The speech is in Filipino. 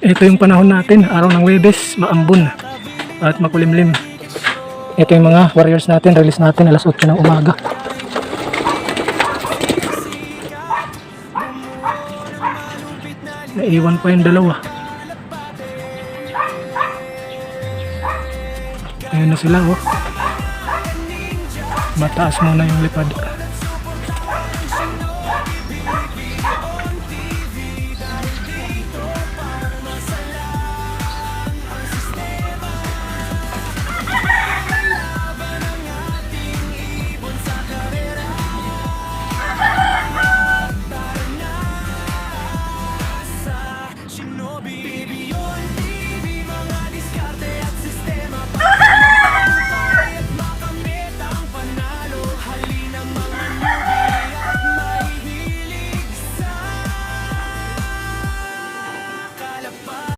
Ito yung panahon natin, araw ng Webes, maambon at makulimlim. Ito yung mga warriors natin, release natin alas 8 ng umaga. Naiwan pa yung dalawa. Ayun na sila oh. Mataas muna yung lipad.